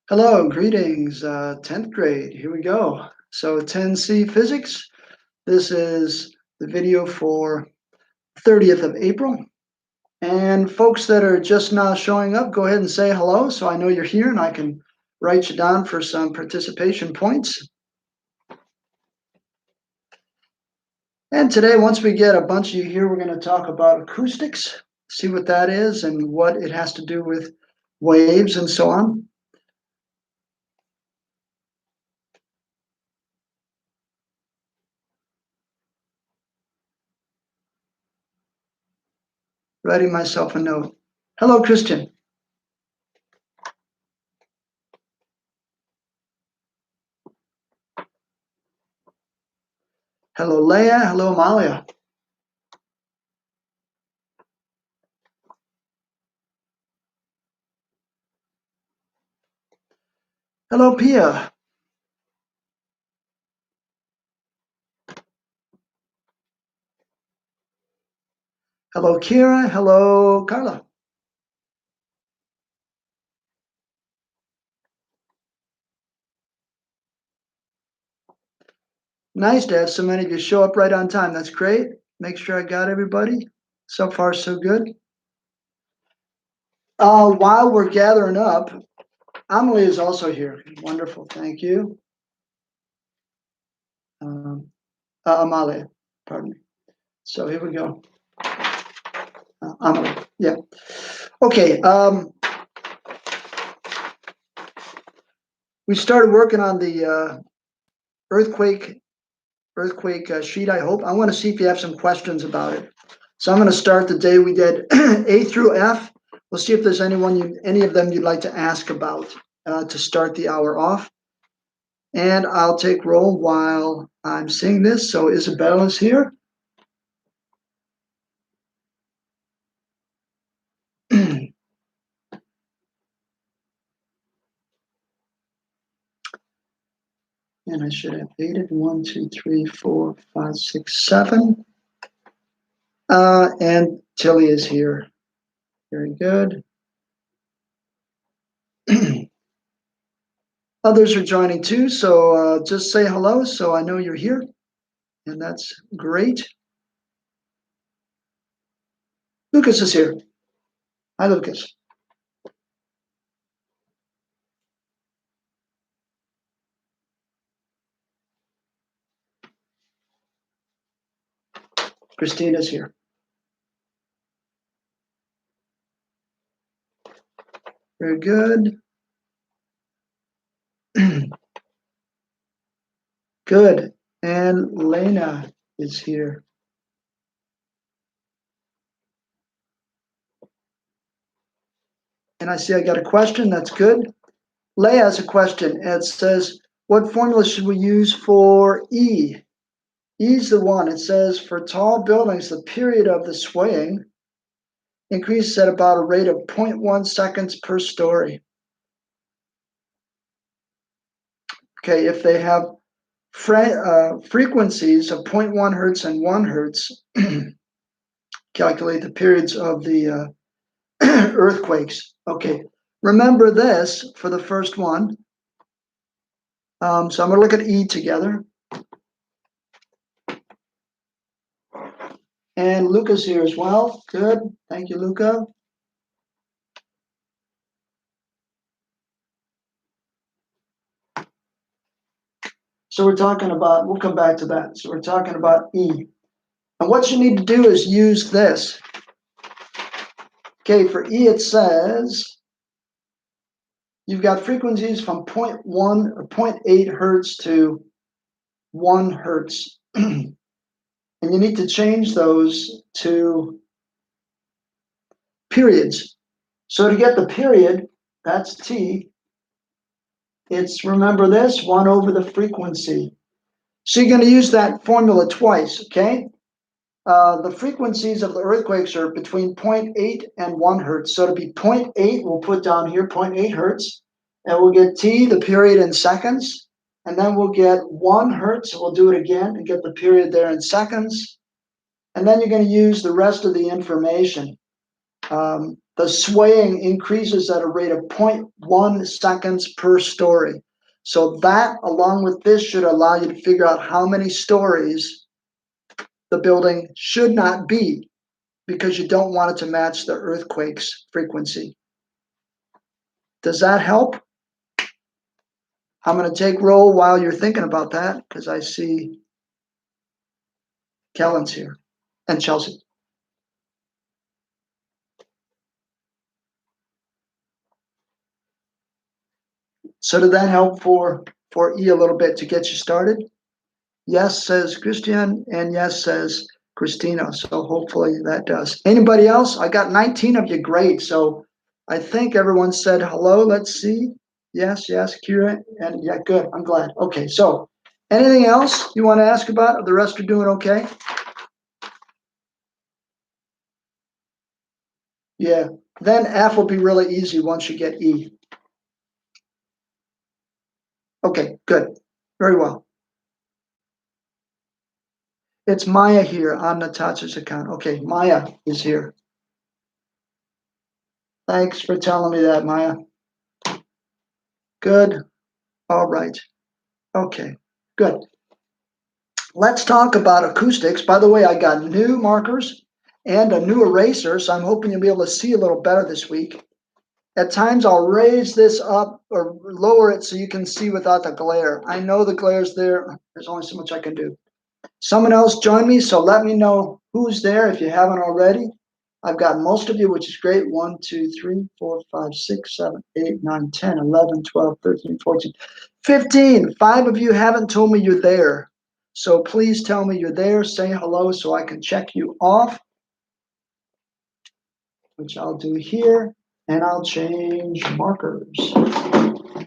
Hello, greetings, 10th grade. Here we go. So 10C Physics. This is the video for 30th of April. And folks that are just now showing up, go ahead and say hello so I know you're here and I can write you down for some participation points. And today, once we get a bunch of you here, we're going to talk about acoustics, see what that is and what it has to do with waves and so on. Writing myself a note. Hello, Christian. Hello, Leah. Hello, Amalia. Hello, Pia. Hello, Kira. Hello, Carla. Nice to have so many of you show up right on time. That's great. Make sure I got everybody. So far, so good. While we're gathering up, Amelie is also here. Wonderful. Thank you. Amalia, pardon me. So here we go. Amelie, yeah. Okay. We started working on the earthquake sheet, I hope. I want to see if you have some questions about it. So I'm going to start the day we did A through F. We'll see if there's any of them you'd like to ask about to start the hour off. And I'll take roll while I'm seeing this. So Isabel is here. And I should have dated 1, 2, 3, 4, 5, 6, 7. And Tilly is here. Very good. Others are joining too, so just say hello so I know you're here. And that's great. Lucas is here. Hi, Lucas. Christina's here. Very good. Good. And Lena is here. And I see I got a question. That's good. Leah has a question. It says, what formula should we use for E? E is the one. It says, for tall buildings, the period of the swaying increases at about a rate of 0.1 seconds per story. Okay, if they have frequencies of 0.1 hertz and 1 hertz, calculate the periods of the earthquakes. Okay, remember this for the first one. So I'm going to look at E together. And Luca's here as well. Good. Thank you, Luca. So we're talking about, we'll come back to that. So we're talking about E. And what you need to do is use this. Okay, for E it says you've got frequencies from 0.1 or 0.8 hertz to 1 hertz. And you need to change those to periods. So to get the period, that's T, it's, remember this, 1 over the frequency. So you're going to use that formula twice, okay? The frequencies of the earthquakes are between 0.8 and 1 hertz. So to be 0.8, we'll put down here 0.8 hertz. And we'll get T, the period, in seconds. And then we'll get 1 hertz. We'll do it again and get the period there in seconds. And then you're going to use the rest of the information. the swaying increases at a rate of 0.1 seconds per story. So that, along with this, should allow you to figure out how many stories the building should not be, because you don't want it to match the earthquake's frequency. Does that help? I'm going to take roll while you're thinking about that, because I see Kellen's here and Chelsea. So did that help for E a little bit to get you started? Yes, says Christian, and yes, says Christina. So hopefully that does. Anybody else? I got 19 of you. Great. So I think everyone said hello. Let's see. Yes, Kira. And yeah, good. I'm glad. Okay, so anything else you want to ask about? The rest are doing okay? Yeah. Then F will be really easy once you get E. Okay, good. Very well. It's Maya here on Natasha's account. Okay, Maya is here. Thanks for telling me that, Maya. Good. All right. Okay, good. Let's talk about acoustics. By the way, I got new markers and a new eraser, so I'm hoping you'll be able to see a little better this week. At times, I'll raise this up or lower it so you can see without the glare. I know the glare's there. There's only so much I can do. Someone else join me, so let me know who's there if you haven't already. I've got most of you, which is great. 1, 2, 3, 4, 5, 6, 7, 8, 9, 10, 11, 12, 13, 14, 15. 5 of you haven't told me you're there. So please tell me you're there. Say hello so I can check you off, which I'll do here. And I'll change markers. And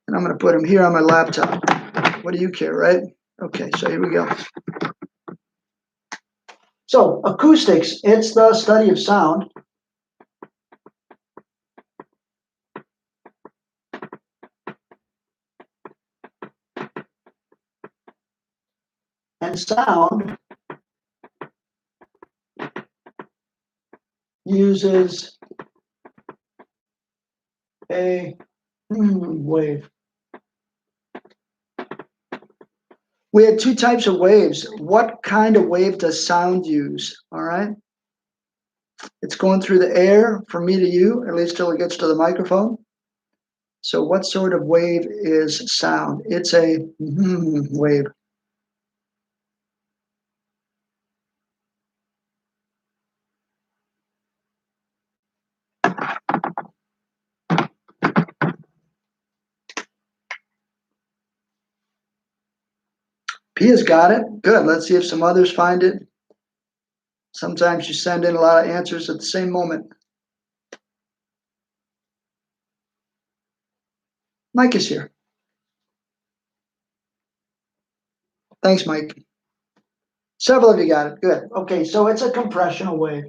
I'm going to put them here on my laptop. What do you care, right? Okay, so here we go. So acoustics, it's the study of sound. And sound uses a wave. We had 2 types of waves. What kind of wave does sound use? All right. It's going through the air from me to you, at least till it gets to the microphone. So what sort of wave is sound? It's a wave. Pia's got it. Good. Let's see if some others find it. Sometimes you send in a lot of answers at the same moment. Mike is here. Thanks, Mike. Several of you got it. Good. Okay, so it's a compressional wave.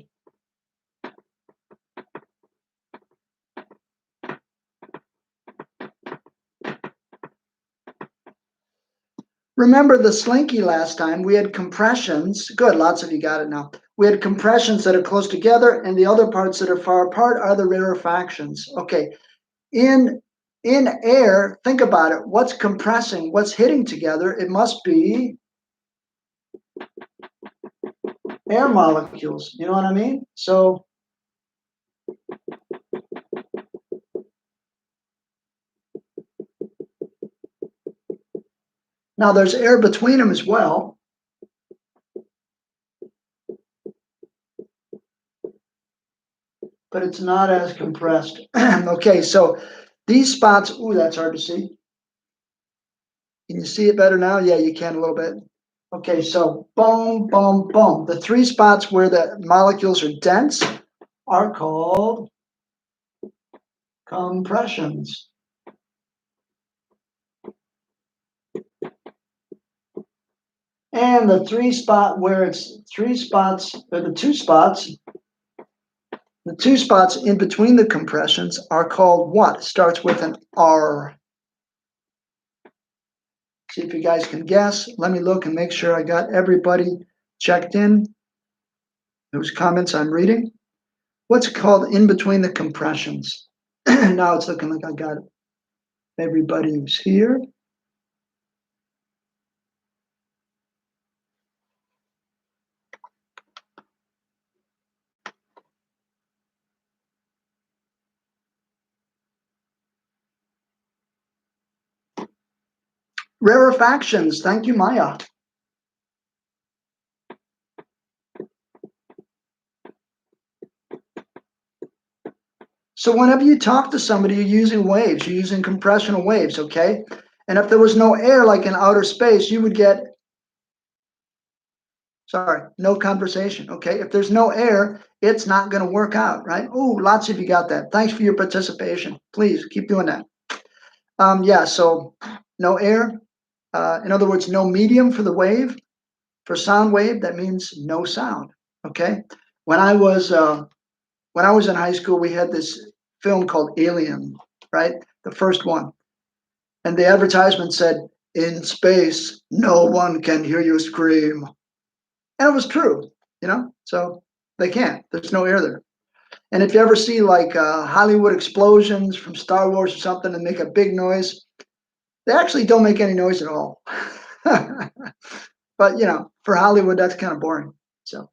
Remember the slinky last time, we had compressions. Good, lots of you got it now. We had compressions that are close together, and the other parts that are far apart are the rarefactions. Okay, in air, think about it. What's compressing? What's hitting together? It must be air molecules. You know what I mean? So now there's air between them as well. But it's not as compressed. Okay, so these spots, ooh, that's hard to see. Can you see it better now? Yeah, you can a little bit. Okay, so boom, boom, boom. The 3 spots where the molecules are dense are called compressions. And the 3 spot where it's 3 spots, or the 2 spots, the 2 spots in between the compressions are called what? Starts with an R. See if you guys can guess. Let me look and make sure I got everybody checked in whose comments I'm reading. what's it called in between the compressions. Now it's looking like I got everybody who's here. Rarefactions. Thank you, Maya. So whenever you talk to somebody, you're using waves, you're using compressional waves, okay? And if there was no air, like in outer space, you would get, sorry, no conversation, okay? If there's no air, it's not gonna work out, right? Oh, lots of you got that. Thanks for your participation. Please keep doing that. Yeah, so no air. In other words, no medium for the wave. For sound wave, that means no sound, okay? When I was in high school, we had this film called Alien, right? The first one. And the advertisement said, in space, no one can hear you scream. And it was true, so they can't. There's no air there. And if you ever see like Hollywood explosions from Star Wars or something and make a big noise, they actually don't make any noise at all. But, for Hollywood, that's kind of boring. So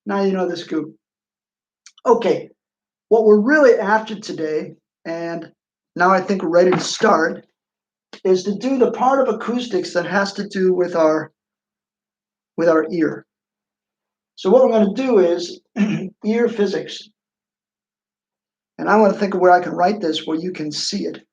now you know the scoop. Okay, what we're really after today, and now I think we're ready to start, is to do the part of acoustics that has to do with our ear. So what we're going to do is ear physics. And I want to think of where I can write this where you can see it.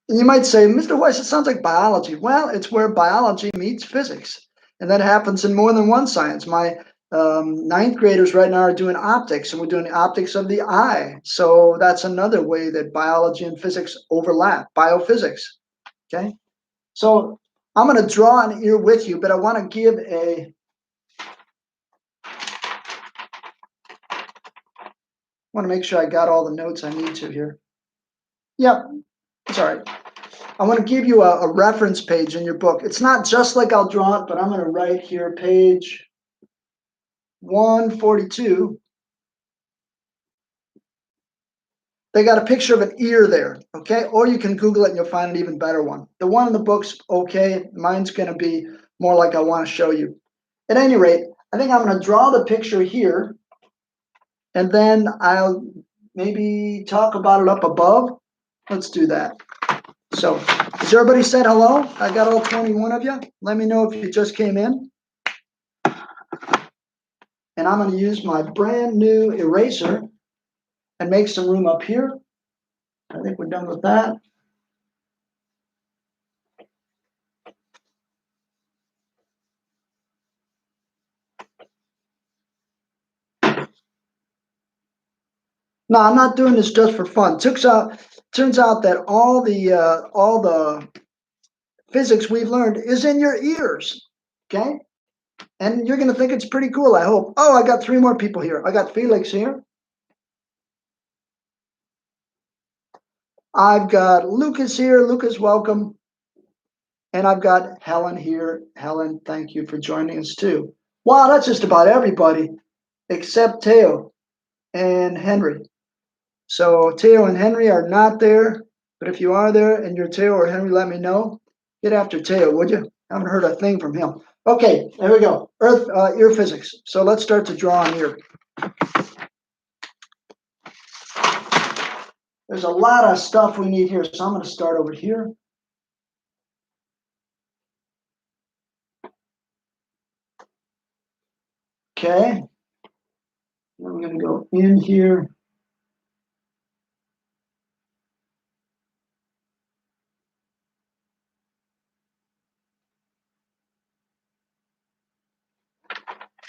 And you might say, Mr. Weiss, it sounds like biology. Well, it's where biology meets physics. And that happens in more than one science. My ninth graders right now are doing optics, and we're doing optics of the eye. So that's another way that biology and physics overlap, biophysics. Okay. So I'm going to draw an ear with you, but I want to give I want to make sure I got all the notes I need to here. Yep. Sorry. I want to give you a reference page in your book. It's not just like I'll draw it, but I'm going to write here page 142. They got a picture of an ear there, okay? Or you can Google it and you'll find an even better one. The one in the book's okay. Mine's going to be more like I want to show you. At any rate, I think I'm going to draw the picture here, and then I'll maybe talk about it up above. Let's do that. So, has everybody said hello? I got all 21 of you. Let me know if you just came in. And I'm going to use my brand new eraser and make some room up here. I think we're done with that. No, I'm not doing this just for fun. Turns out that all the physics we've learned is in your ears. Okay? And you're going to think it's pretty cool, I hope. Oh, I got 3 more people here. I got Felix here. I've got Lucas here. Lucas, welcome. And I've got Helen here. Helen, thank you for joining us too. Wow, that's just about everybody except Teo and Henry. So Teo and Henry are not there, but if you are there and you're Teo or Henry, let me know. Get after Teo, would you? I haven't heard a thing from him. Okay, there we go. Ear physics. So let's start to draw an ear. There's a lot of stuff we need here, so I'm going to start over here. Okay. Then we're going to go in here.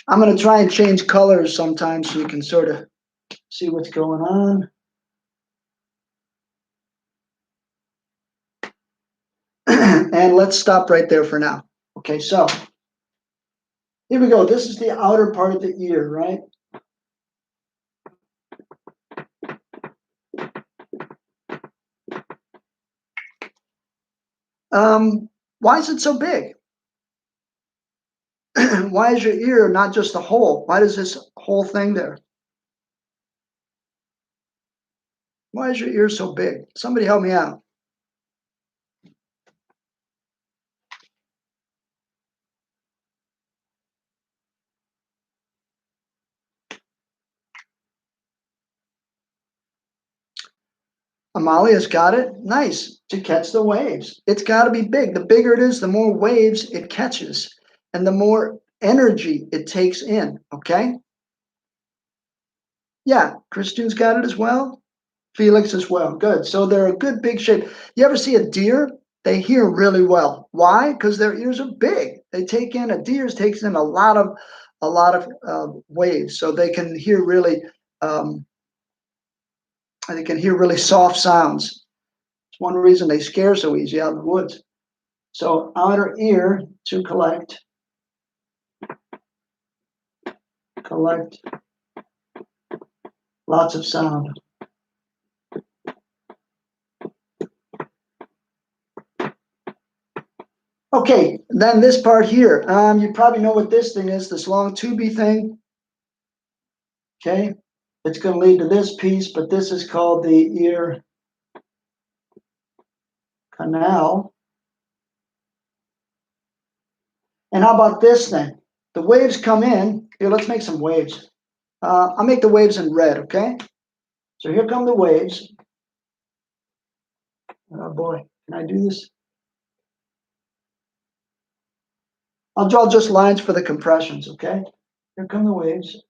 I'm going to try and change colors sometimes so you can sort of see what's going on. And let's stop right there for now. Okay, so here we go. This is the outer part of the ear, right? Why is it so big? Why is your ear not just a hole? Why does this whole thing there? Why is your ear so big? Somebody help me out. Amalia's got it. Nice. To catch the waves. It's got to be big. The bigger it is, the more waves it catches and the more energy it takes in. Okay? Yeah, Christian's got it as well. Felix as well. Good. So they're a good big shape. You ever see a deer? They hear really well. Why? Because their ears are big. They take in a deer takes in a lot of waves, so they can hear really um, they can hear really soft sounds. It's one reason they scare so easy out in the woods. So outer ear to collect lots of sound. Okay, then this part here. You probably know what this thing is, this long tubey thing. Okay, it's going to lead to this piece, but this is called the ear canal. And how about this thing? The waves come in. Here, let's make some waves. I'll make the waves in red, okay? So here come the waves. Oh boy, can I do this? I'll draw just lines for the compressions, okay? Here come the waves.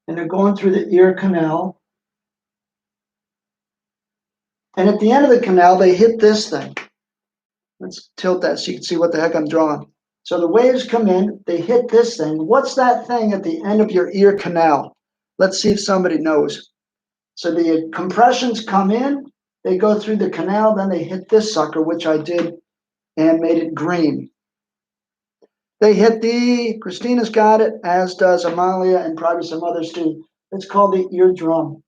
And they're going through the ear canal. And at the end of the canal, they hit this thing. Let's tilt that so you can see what the heck I'm drawing. So the waves come in, they hit this thing. What's that thing at the end of your ear canal? Let's see if somebody knows. So the compressions come in, they go through the canal, then they hit this sucker, which I did and made it green. They hit Christina's got it, as does Amalia and probably some others too. It's called the eardrum.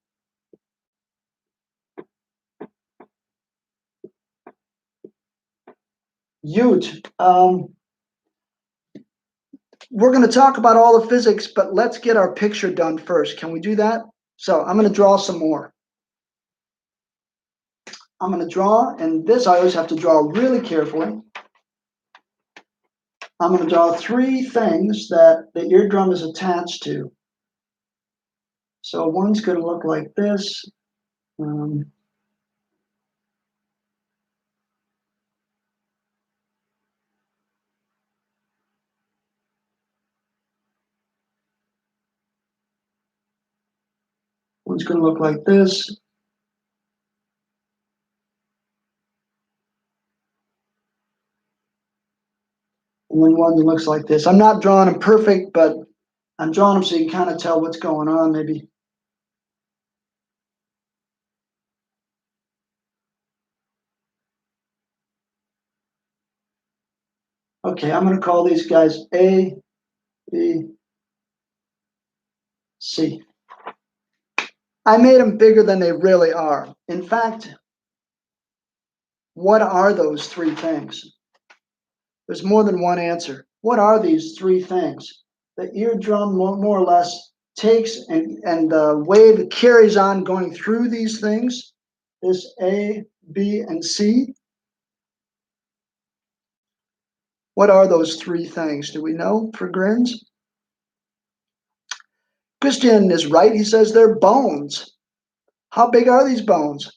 Ute. We're going to talk about all the physics, but let's get our picture done first. Can we do that? So I'm going to draw some more. I'm going to draw, and this I always have to draw really carefully. I'm going to draw three things that the eardrum is attached to. So one's going to look like this. One's going to look like this. And then one that looks like this. I'm not drawing them perfect, but I'm drawing them so you can kind of tell what's going on, maybe. Okay, I'm going to call these guys A, B, C. I made them bigger than they really are. In fact, what are those three things? There's more than one answer. What are these three things? The eardrum more or less takes and the wave carries on going through these things, this A, B, and C. What are those three things? Do we know for grins? Christian is right. He says they're bones. How big are these bones?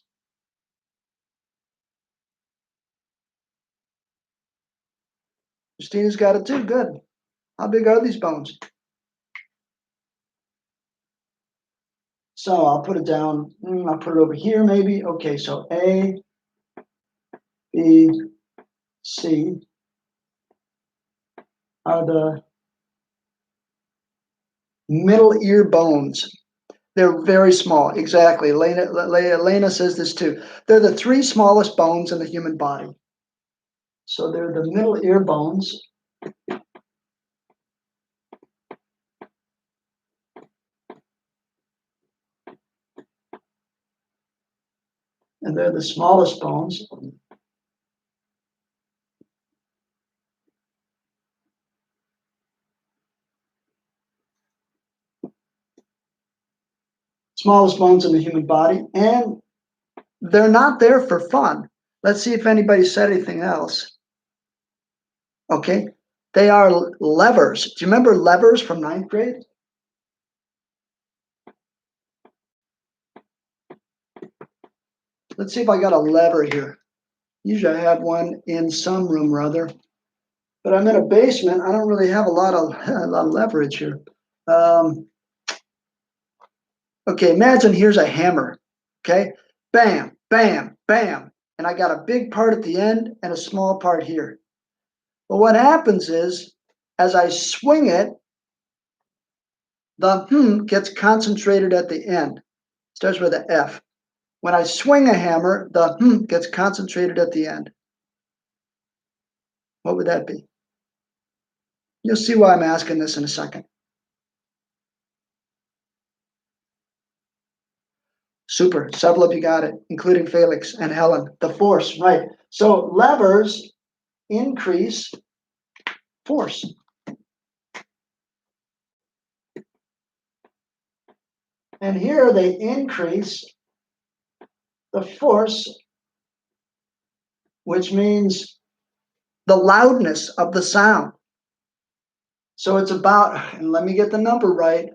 Christina's got it too. Good. How big are these bones? So I'll put it down. I'll put it over here maybe. Okay, so A, B, C are the middle ear bones. They're very small. Exactly. Elena says this too. They're the three smallest bones in the human body. So they're the middle ear bones. and they're the smallest bones. Smallest bones in the human body, and they're not there for fun. Let's see if anybody said anything else. Okay, they are levers. Do you remember levers from 9th grade? Let's see if I got a lever here. Usually I have one in some room or other, but I'm in a basement. I don't really have a lot of leverage here. Okay, imagine here's a hammer. Okay, bam, bam, bam, and I got a big part at the end and a small part here. But what happens is, as I swing it, the gets concentrated at the end. Starts with an F. When I swing a hammer, the gets concentrated at the end. What would that be? You'll see why I'm asking this in a second. Super. Several of you got it, including Felix and Helen. The force, right. So levers increase force. And here they increase the force, which means the loudness of the sound. So it's about, and let me get the number right.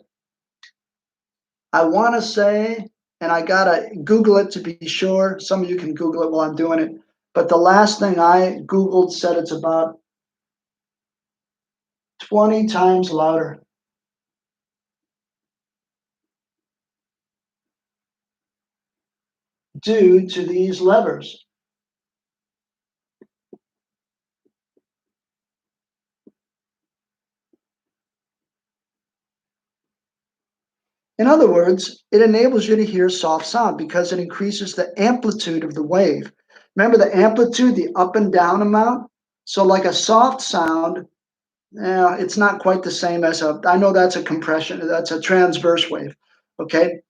I want to say, and I got to Google it to be sure. Some of you can Google it while I'm doing it. But the last thing I Googled said it's about 20 times louder. Due to these levers. In other words, it enables you to hear soft sound because it increases the amplitude of the wave. Remember the amplitude, the up and down amount? So like a soft sound, it's not quite the same as I know that's a compression, that's a transverse wave, okay?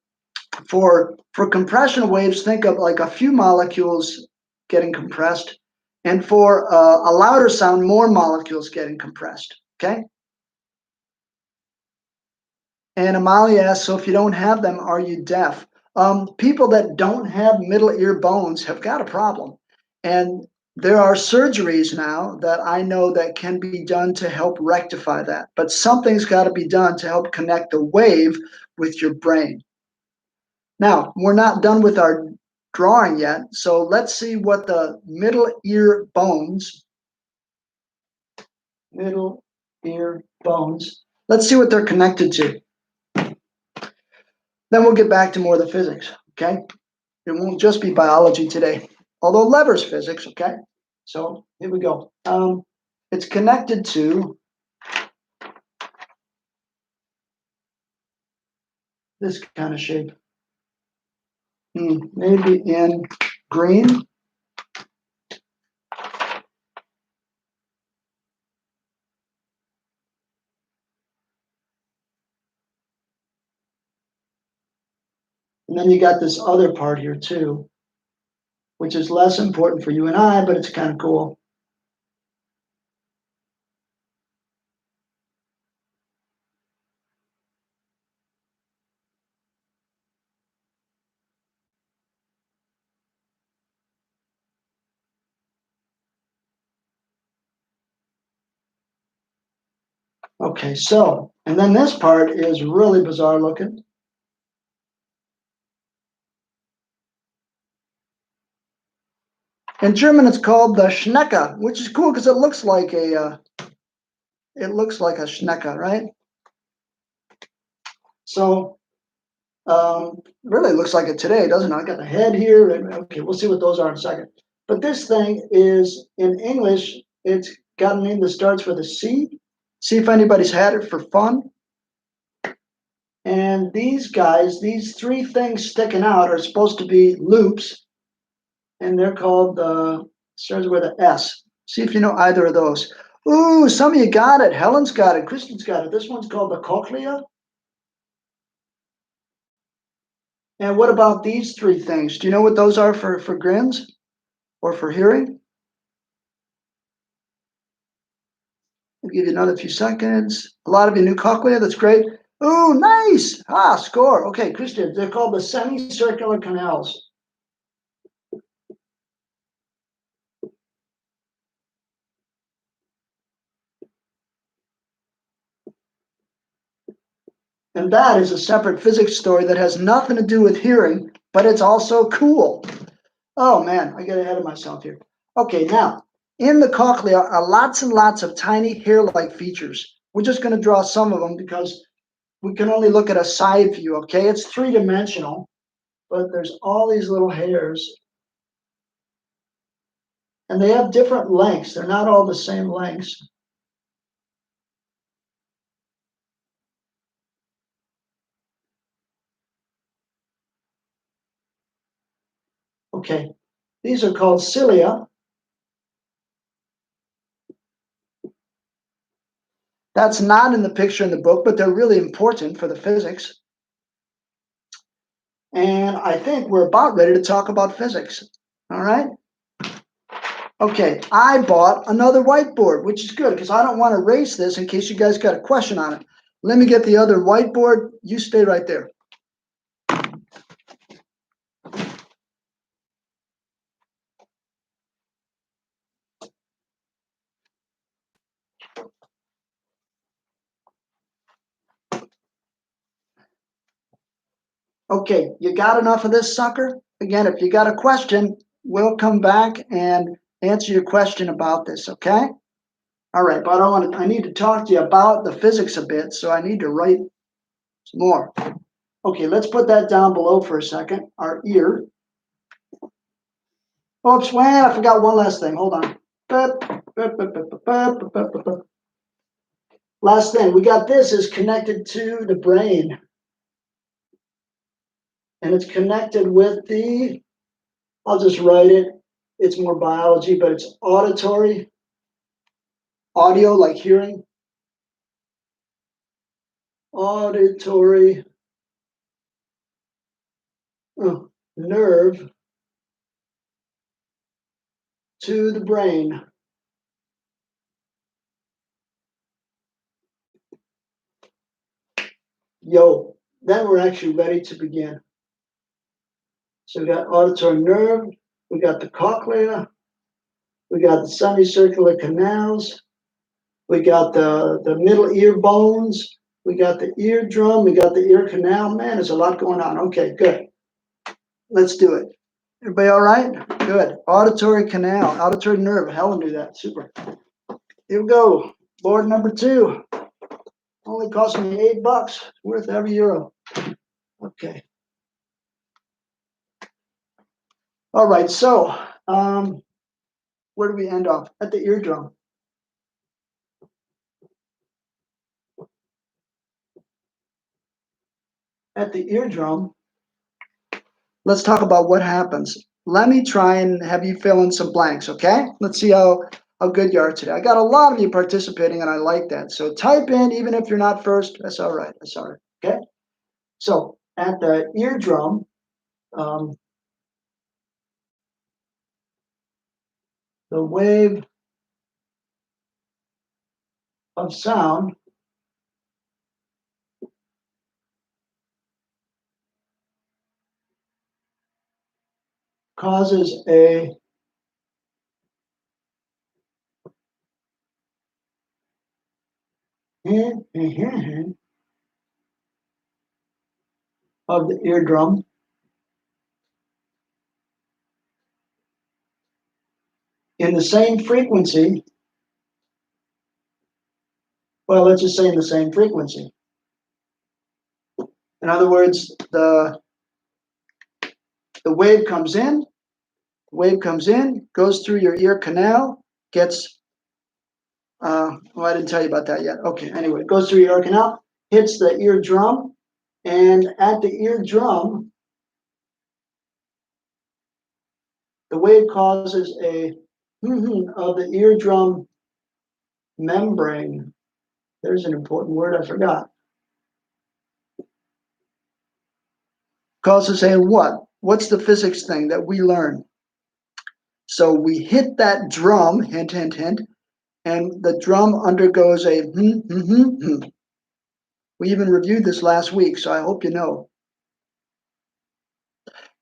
For compression waves, think of like a few molecules getting compressed, and for a louder sound, more molecules getting compressed, okay? And Amalia asks, so if you don't have them, are you deaf? People that don't have middle ear bones have got a problem. And there are surgeries now that I know that can be done to help rectify that. But something's got to be done to help connect the wave with your brain. Now, we're not done with our drawing yet. So let's see what the middle ear bones, let's see what they're connected to. Then we'll get back to more of the physics, okay? It won't just be biology today, although lever's physics, okay? So here we go. It's connected to this kind of shape. Maybe in green. And then you got this other part here too, which is less important for you and I, but it's kind of cool. Okay, so, and then this part is really bizarre looking. In German, it's called the Schnecke, which is cool because it looks like a Schnecke, right? So, really looks like it today, doesn't it? I got the head here. Okay, we'll see what those are in a second. But this thing is, in English, it's got a name that starts with a C. See if anybody's had it for fun. And these guys, these three things sticking out are supposed to be loops. And they're called, starts with an S. See if you know either of those. Ooh, some of you got it. Helen's got it. Kristen's got it. This one's called the cochlea. And what about these three things? Do you know what those are for grins or for hearing? I'll give you another few seconds. A lot of you knew cochlea. That's great. Ooh, nice. Ah, score. Okay, Christian, they're called the semicircular canals. And that is a separate physics story that has nothing to do with hearing, but it's also cool. Oh man, I get ahead of myself here. Okay, now in the cochlea are lots and lots of tiny hair-like features. We're just going to draw some of them because we can only look at a side view, okay? It's three-dimensional, but there's all these little hairs. And they have different lengths. They're not all the same lengths. Okay, these are called cilia. That's not in the picture in the book, but they're really important for the physics. And I think we're about ready to talk about physics. All right. Okay, I bought another whiteboard, which is good because I don't want to erase this in case you guys got a question on it. Let me get the other whiteboard. You stay right there. Okay, you got enough of this sucker? Again, if you got a question, we'll come back and answer your question about this, okay? All right, but I need to talk to you about the physics a bit, so I need to write some more. Okay, let's put that down below for a second. Our ear. Oops, well, I forgot one last thing. Hold on. Last thing, we got this is connected to the brain. And it's connected with the, I'll just write it. It's more biology, but it's auditory. Audio, like hearing. Auditory nerve to the brain. Yo, then we're actually ready to begin. So we got auditory nerve, we got the cochlea, we got the semicircular canals, we got the middle ear bones, we got the eardrum, we got the ear canal. Man, there's a lot going on. Okay, good. Let's do it. Everybody all right? Good. Auditory canal, auditory nerve. Helen knew that. Super. Here we go. Board number 2. Only cost me $8. Worth every euro. Okay. All right. So, where do we end off? At the eardrum. At the eardrum, let's talk about what happens. Let me try and have you fill in some blanks, okay? Let's see how good you are today. I got a lot of you participating, and I like that. So type in, even if you're not first. That's all right. That's all right. Okay? So at the eardrum, the wave of sound causes a of the eardrum in the same frequency. Well, let's just say in the same frequency. In other words, the wave comes in, goes through your ear canal, gets, well, I didn't tell you about that yet. Okay, anyway, it goes through your ear canal, hits the eardrum, and at the eardrum, the wave causes a of the eardrum membrane. There's an important word I forgot. causes a what? What's the physics thing that we learn? So we hit that drum, hint, hint, hint, and the drum undergoes a We even reviewed this last week, so I hope you know.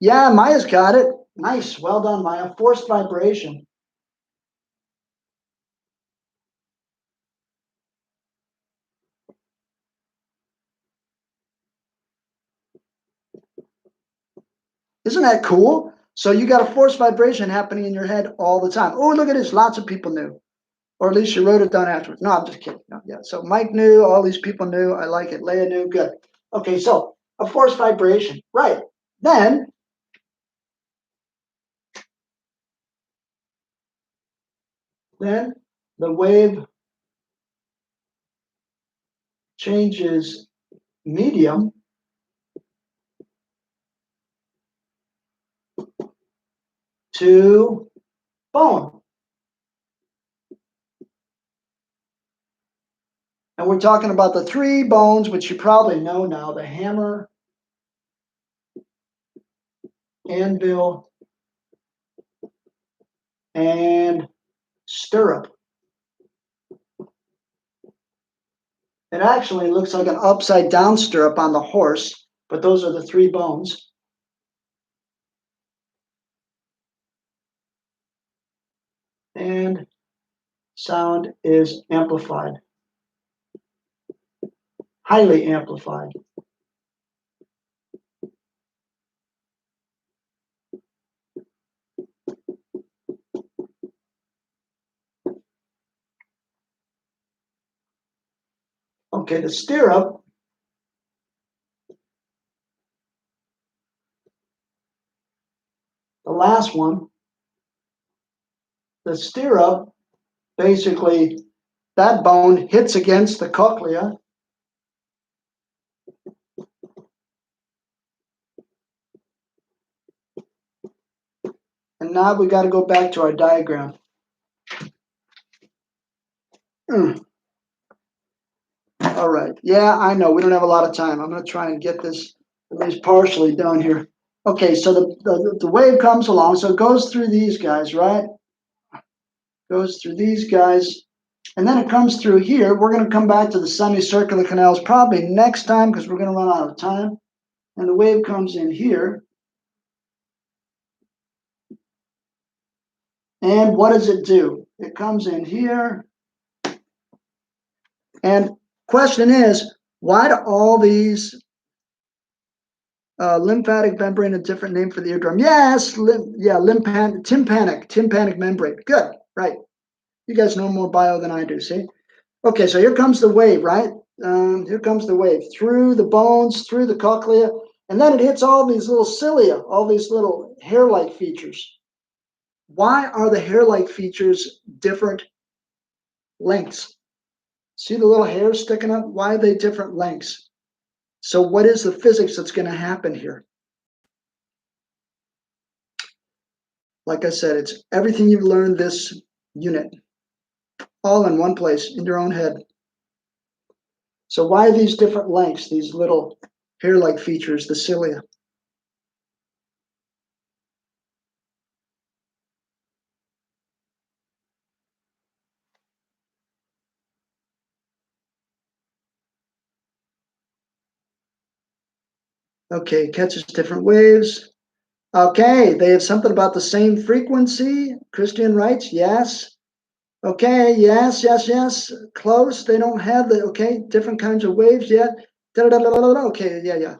Yeah, Maya's got it. Nice. Well done, Maya. Forced vibration. Isn't that cool? So you got a forced vibration happening in your head all the time. Oh, look at this. Lots of people knew. Or at least you wrote it down afterwards. No, I'm just kidding. No, yeah. So Mike knew, all these people knew. I like it. Leah knew. Good. Okay, so a forced vibration. Right. Then the wave changes medium to bone. And we're talking about the three bones, which you probably know now, the hammer, anvil, and stirrup. It actually looks like an upside down stirrup on the horse, but those are the three bones. And sound is amplified, highly amplified. Okay, the stirrup the last one, the stirrup, basically that bone hits against the cochlea. And now we got to go back to our diagram. All right. Yeah, I know. We don't have a lot of time. I'm going to try and get this at least partially done here. Okay, so the wave comes along. So it goes through these guys, right? Goes through these guys. And then it comes through here. We're going to come back to the semicircular canals probably next time because we're going to run out of time. And the wave comes in here. And what does it do? It comes in here. And question is, why do all these lymphatic membrane, a different name for the eardrum? Yes, tympanic membrane. Good, right. You guys know more bio than I do, see? Okay, so here comes the wave, right? Here comes the wave through the bones, through the cochlea, and then it hits all these little cilia, all these little hair-like features. Why are the hair-like features different lengths? See the little hairs sticking up? Why are they different lengths? So what is the physics that's going to happen here? Like I said, it's everything you've learned this unit, all in one place in your own head. So why these different lengths, these little hair-like features, the cilia? Okay, catches different waves. Okay, they have something about the same frequency. Christian writes, yes. Okay, yes, yes, yes. Close. They don't have the, okay, different kinds of waves yet. Okay, yeah, yeah.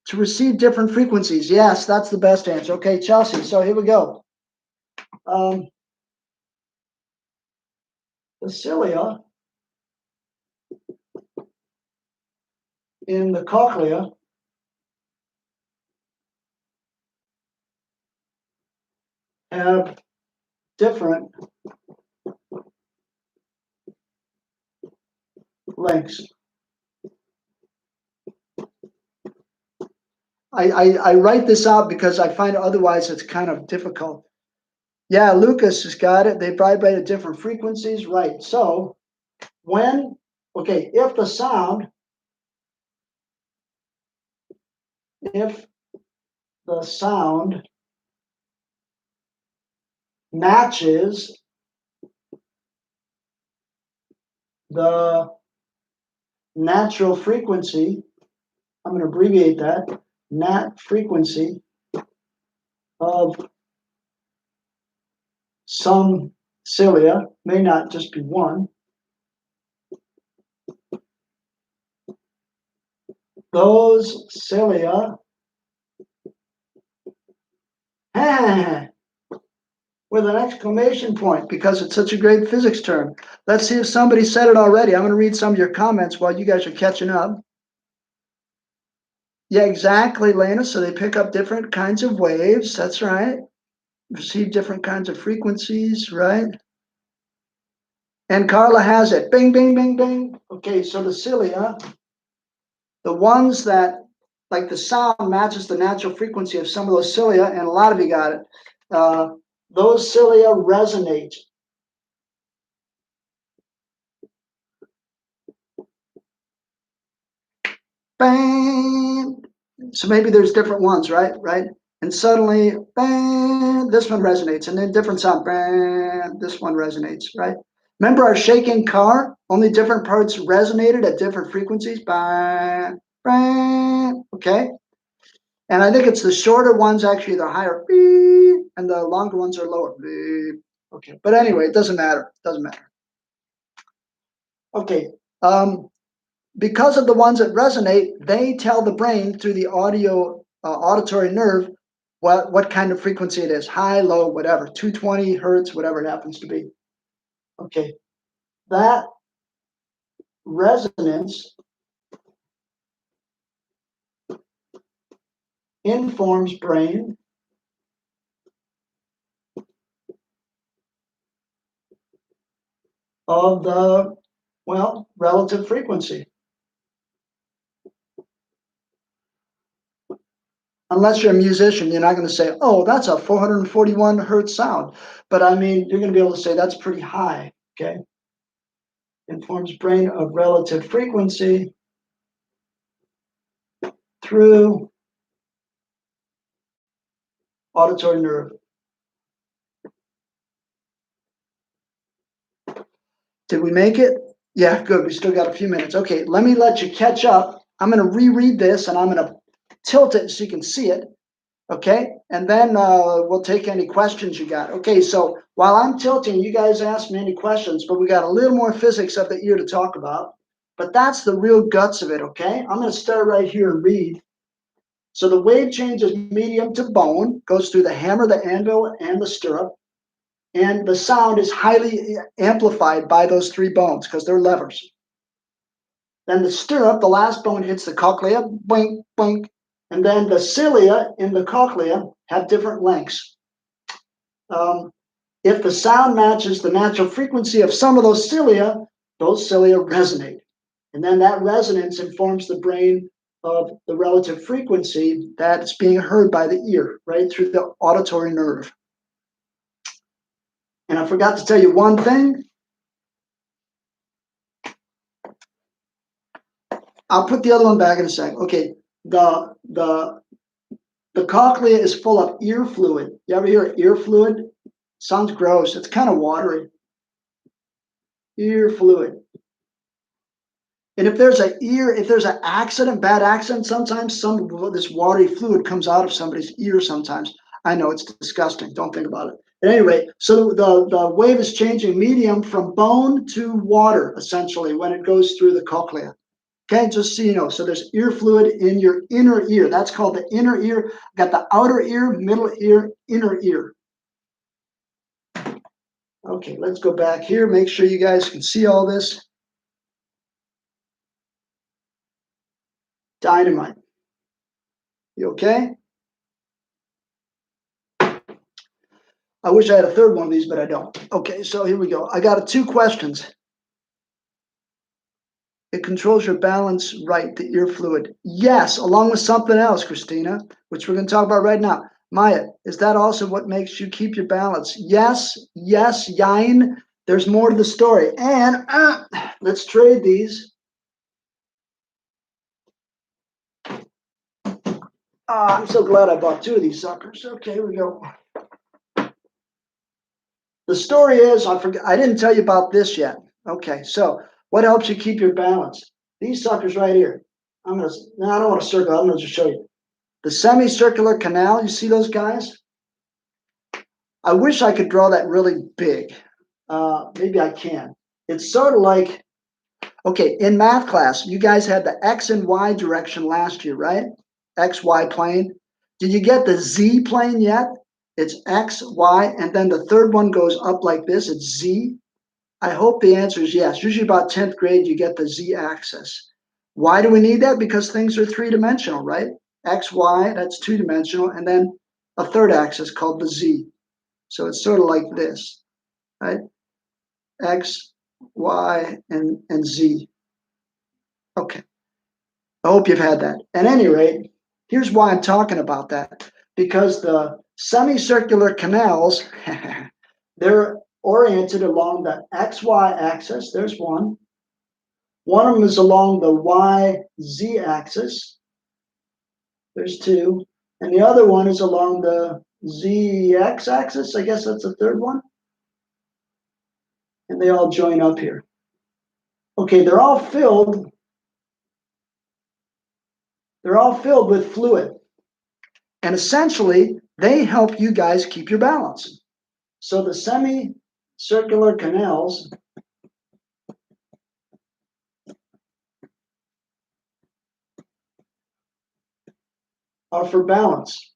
To receive different frequencies. Yes, that's the best answer. Okay, Chelsea. So here we go. The cilia in the cochlea have different lengths. I write this out because I find otherwise it's kind of difficult. Yeah, Lucas has got it. They vibrate at different frequencies, right? So when, okay, if the sound, if the sound matches the natural frequency, I'm going to abbreviate that, nat frequency of some cilia, may not just be one, those cilia with an exclamation point because it's such a great physics term. Let's see if somebody said it already. I'm going to read some of your comments while you guys are catching up. Yeah, exactly, Lena. So they pick up different kinds of waves. That's right. Receive different kinds of frequencies, right? And Carla has it. Bing, bing, bing, bing. Okay, so the cilia, the ones that, like the sound matches the natural frequency of some of those cilia, and a lot of you got it. Those cilia resonate. Bang. So maybe there's different ones, right? Right. And suddenly, bang, this one resonates, and then different sound, bang, this one resonates, right? Remember our shaking car? Only different parts resonated at different frequencies, bang, bang, okay? And I think it's the shorter ones actually, they're higher, beep, and the longer ones are lower, beep. Okay, but anyway, it doesn't matter, doesn't matter. Okay, because of the ones that resonate, they tell the brain through the auditory nerve what kind of frequency it is, high, low, whatever, 220 hertz, whatever it happens to be. Okay, that resonance informs brain of the, well, relative frequency. Unless you're a musician, you're not going to say, oh, that's a 441 hertz sound. But I mean, you're going to be able to say that's pretty high, okay? Informs brain of relative frequency through auditory nerve. Did we make it? Yeah, good. We still got a few minutes. Okay, let me let you catch up. I'm going to reread this and I'm going to tilt it so you can see it. Okay, and then we'll take any questions you got. Okay, so while I'm tilting, you guys ask me any questions, but we got a little more physics of the ear to talk about. But that's the real guts of it, okay? I'm going to start right here and read. So the wave changes medium to bone, goes through the hammer, the anvil, and the stirrup. And the sound is highly amplified by those three bones because they're levers. Then the stirrup, the last bone hits the cochlea, boink, boink. And then the cilia in the cochlea have different lengths. If the sound matches the natural frequency of some of those cilia resonate. And then that resonance informs the brain of the relative frequency that's being heard by the ear, right, through the auditory nerve. And I forgot to tell you one thing. I'll put the other one back in a second. Okay, the cochlea is full of ear fluid. You ever hear ear fluid? Sounds gross. It's kind of watery. Ear fluid. And if there's an accident, bad accident, sometimes some of this watery fluid comes out of somebody's ear sometimes. I know it's disgusting. Don't think about it. At any rate, so the wave is changing medium from bone to water, essentially, when it goes through the cochlea. Okay, just so you know. So there's ear fluid in your inner ear. That's called the inner ear. Got the outer ear, middle ear, inner ear. Okay, let's go back here. Make sure you guys can see all this. Dynamite. You okay? I wish I had a third one of these, but I don't. Okay, so here we go. I got 2 questions. It controls your balance, right, the ear fluid. Yes, along with something else, Christina, which we're going to talk about right now. Maya, is that also what makes you keep your balance? Yes, yes, Yain. There's more to the story. And let's trade these. I'm so glad I bought two of these suckers. Okay, here we go. The story is, I didn't tell you about this yet. Okay, so what helps you keep your balance? These suckers right here. I don't want to circle, I'm gonna just show you. The semicircular canal, you see those guys? I wish I could draw that really big. Maybe I can. It's sort of like, okay, in math class, you guys had the X and Y direction last year, right? X, Y plane. Did you get the Z plane yet? It's X, Y, and then the third one goes up like this. It's Z. I hope the answer is yes. Usually about 10th grade, you get the Z axis. Why do we need that? Because things are three-dimensional, right? X, Y, that's two-dimensional, and then a third axis called the Z. So it's sort of like this, right? X, Y, and Z. Okay. I hope you've had that. At any rate, here's why I'm talking about that. Because the semicircular canals, they're oriented along the XY axis. There's one. One of them is along the YZ axis. There's two. And the other one is along the ZX axis. I guess that's the third one. And they all join up here. Okay, they're all filled with fluid. And essentially, they help you guys keep your balance. So the semicircular canals are for balance.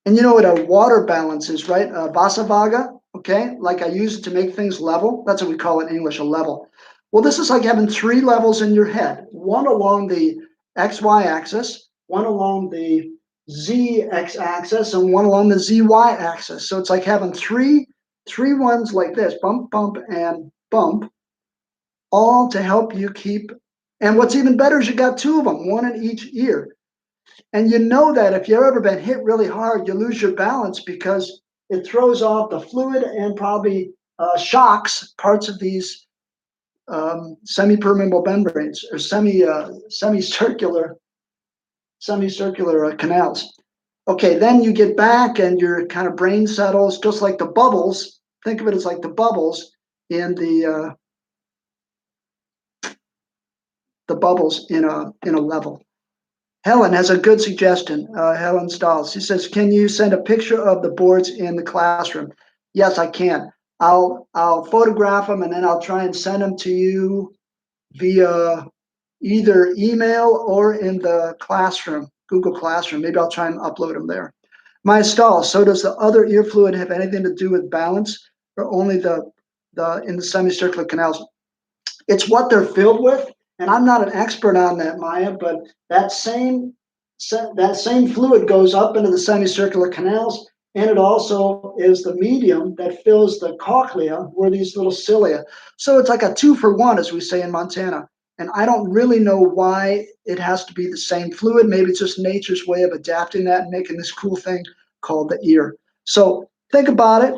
And you know what a water balance is, right? Vasavaga, okay? Like I use it to make things level. That's what we call it in English, a level. Well, this is like having three levels in your head. One along the XY axis, one along the ZX axis, and one along the ZY axis. So it's like having three ones like this, bump, bump, and bump, all to help you keep. And what's even better is you got two of them, one in each ear. And you know that if you've ever been hit really hard, you lose your balance because it throws off the fluid and probably shocks parts of these semi-permeable membranes or semicircular canals. Okay, then you get back and your kind of brain settles, just like the bubbles. Think of it as like the bubbles in the bubbles in a level. Helen has a good suggestion. Helen Stahls. She says, "Can you send a picture of the boards in the classroom?" Yes, I can. I'll photograph them and then I'll try and send them to you via either email or in the classroom, Google Classroom. Maybe I'll try and upload them there. Maya Stahl. So does the other ear fluid have anything to do with balance, or only the in the semicircular canals? It's what they're filled with. And I'm not an expert on that, Maya, but that same fluid goes up into the semicircular canals, and it also is the medium that fills the cochlea, where these little cilia. So it's like a 2-for-1, as we say in Montana. And I don't really know why it has to be the same fluid. Maybe it's just nature's way of adapting that and making this cool thing called the ear. So think about it.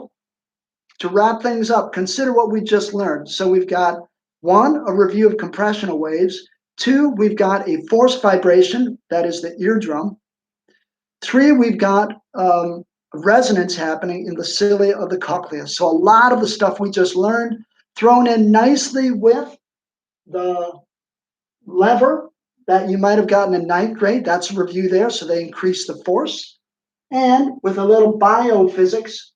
To wrap things up, consider what we just learned. So we've got 1, a review of compressional waves. 2, we've got a force vibration, that is the eardrum. 3, we've got resonance happening in the cilia of the cochlea. So a lot of the stuff we just learned thrown in nicely with the lever that you might have gotten in 9th grade. That's a review there, so they increase the force. And with a little biophysics,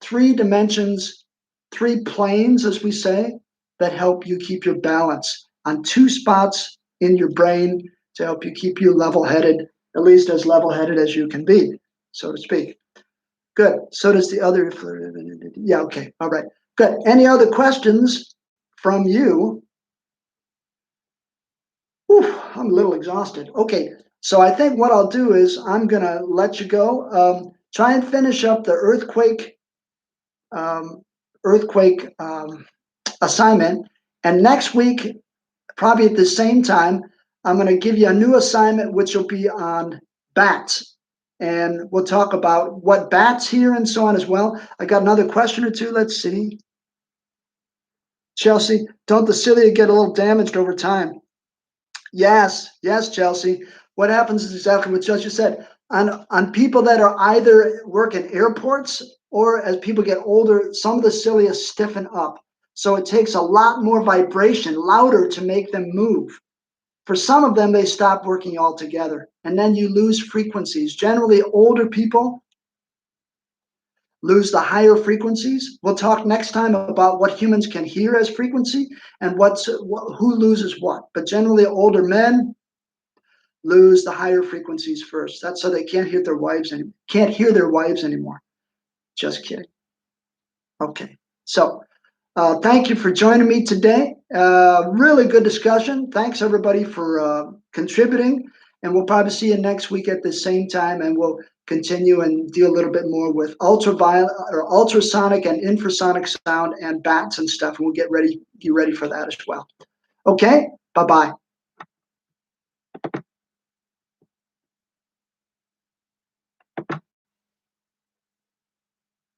3 dimensions, 3 planes, as we say, that help you keep your balance on 2 spots in your brain to help you keep you level-headed, at least as level-headed as you can be, so to speak. Good. So does the other. Yeah, okay. All right. Good. Any other questions from you? Whew, I'm a little exhausted. Okay. So I think what I'll do is I'm going to let you go. Try and finish up the earthquake assignment. And next week, probably at the same time, I'm going to give you a new assignment, which will be on bats. And we'll talk about what bats hear and so on as well. I got another question or two. Let's see. Chelsea, don't the cilia get a little damaged over time? Yes, yes, Chelsea. What happens is exactly what Chelsea said. On people that are either work in airports or as people get older, some of the cilia stiffen up. So it takes a lot more vibration, louder to make them move. For some of them, they stop working altogether. And then you lose frequencies. Generally, older people lose the higher frequencies. We'll talk next time about what humans can hear as frequency and who loses what. But generally, older men lose the higher frequencies first. That's so they can't hear their wives anymore. Just kidding. Okay. So thank you for joining me today. Really good discussion. Thanks everybody for contributing. And we'll probably see you next week at the same time, and we'll continue and deal a little bit more with ultraviolet or ultrasonic and infrasonic sound and bats and stuff. And we'll get ready for that as well. Okay. Bye bye.